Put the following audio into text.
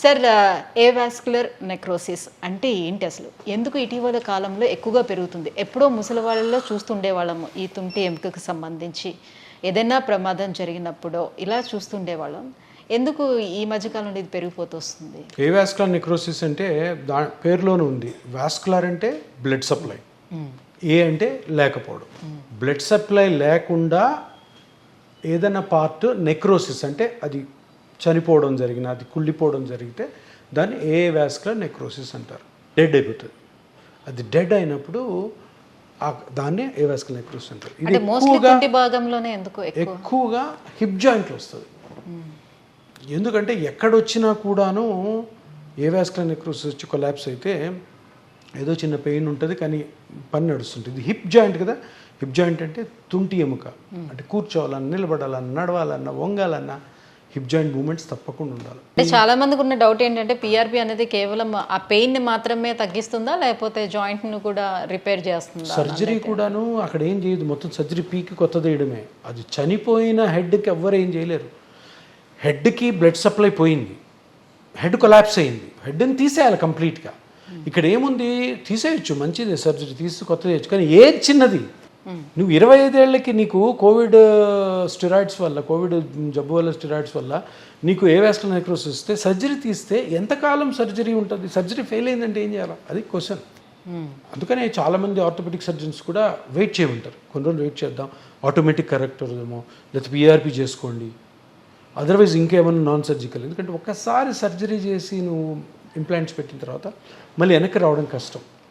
Sir, avascular necrosis అంటే ఏంటి అసలు? ఎందుకు ఇటీవల కాలంలో ఎక్కువగా పెరుగుతుంది? ఎప్పుడో ముసలి వాళ్ళలో చూస్తుండేవాళ్ళము ఈ తుంటి ఎముకకు సంబంధించి ఏదైనా ప్రమాదం జరిగినప్పుడో ఇలా చూస్తుండేవాళ్ళం. ఎందుకు ఈ మధ్యకాలంలో ఇది పెరిగిపోతూ వస్తుంది? ఏవాస్కులర్ నెక్రోసిస్ అంటే పేరులోనే ఉంది. వాస్కులర్ అంటే బ్లడ్ సప్లై, ఏ అంటే లేకపోవడం. బ్లడ్ సప్లై లేకుండా ఏదైనా పార్ట్ నెక్రోసిస్ అంటే అది చనిపోవడం జరిగిన, అది కుళ్ళిపోవడం జరిగితే దాన్ని ఏవాస్కులర్ నెక్రోసిస్ అంటారు. డెడ్ అయిపోతుంది. అది డెడ్ అయినప్పుడు దాన్ని ఏవాస్కులర్ నెక్రోసిస్ అంటారు. ఇది ఎక్కువగా హిప్ జాయింట్లో వస్తుంది. ఎందుకంటే ఎక్కడొచ్చినా కూడాను ఏవాస్కులర్ నెక్రోసిస్ వచ్చి కొలాప్స్ అయితే ఏదో చిన్న పెయిన్ ఉంటుంది, కానీ పని నడుస్తుంటుంది. ఇది హిప్ జాయింట్ కదా. హిప్ జాయింట్ అంటే తుంటి ఎముక. అంటే కూర్చోవాలన్నా, నిలబడాలన్నా, నడవాలన్నా, వంగాలన్నా హిప్ జాయింట్ మూమెంట్స్ తప్పకుండా ఉండాలి. అంటే చాలా మందికి ఉన్న డౌట్ ఏంటంటే పిఆర్పి అనేది కేవలం ఆ పెయిన్ ని మాత్రమే తగ్గిస్తుందా, లేకపోతే జాయింట్ ను కూడా రిపేర్ చేస్తుందా? సర్జరీ కూడాను అక్కడ ఏం చేయదు. మొత్తం సర్జరీ పీకి కొత్తది వేయడమే. అది చనిపోయిన హెడ్కి ఎవ్వరు ఏం చేయలేరు. హెడ్కి బ్లడ్ సప్లై పోయింది, హెడ్ కొలాప్స్ అయింది, హెడ్ని తీసేయాలి కంప్లీట్గా. ఇక్కడ ఏముంది, తీసేయచ్చు, మంచిదే, సర్జరీ తీసి కొత్తది చేయొచ్చు. కానీ ఏది చిన్నది, నువ్వు 25 ఏళ్ళకి నీకు కోవిడ్ స్టెరాయిడ్స్ వల్ల, కోవిడ్ జబ్బు వల్ల, స్టెరాయిడ్స్ వల్ల నీకు ఏవాస్కులర్ నెక్రోసిస్ వస్తే సర్జరీ తీస్తే ఎంతకాలం సర్జరీ ఉంటుంది? సర్జరీ ఫెయిల్ అయిందంటే ఏం చేయాలి? అది క్వశ్చన్. అందుకనే చాలామంది ఆర్థోపెడిక్ సర్జన్స్ కూడా వెయిట్ చేయమంటారు. కొన్ని రోజులు వెయిట్ చేద్దాం, ఆటోమేటిక్ కరెక్టర్ ఏమో, లేకపోతే పిఆర్పి చేసుకోండి, అదర్వైజ్ ఇంకేమన్నా నాన్ సర్జికల్. ఎందుకంటే ఒక్కసారి సర్జరీ చేసి నువ్వు ఇంప్లాంట్స్ పెట్టిన తర్వాత మళ్ళీ వెనక్కి రావడం కష్టం.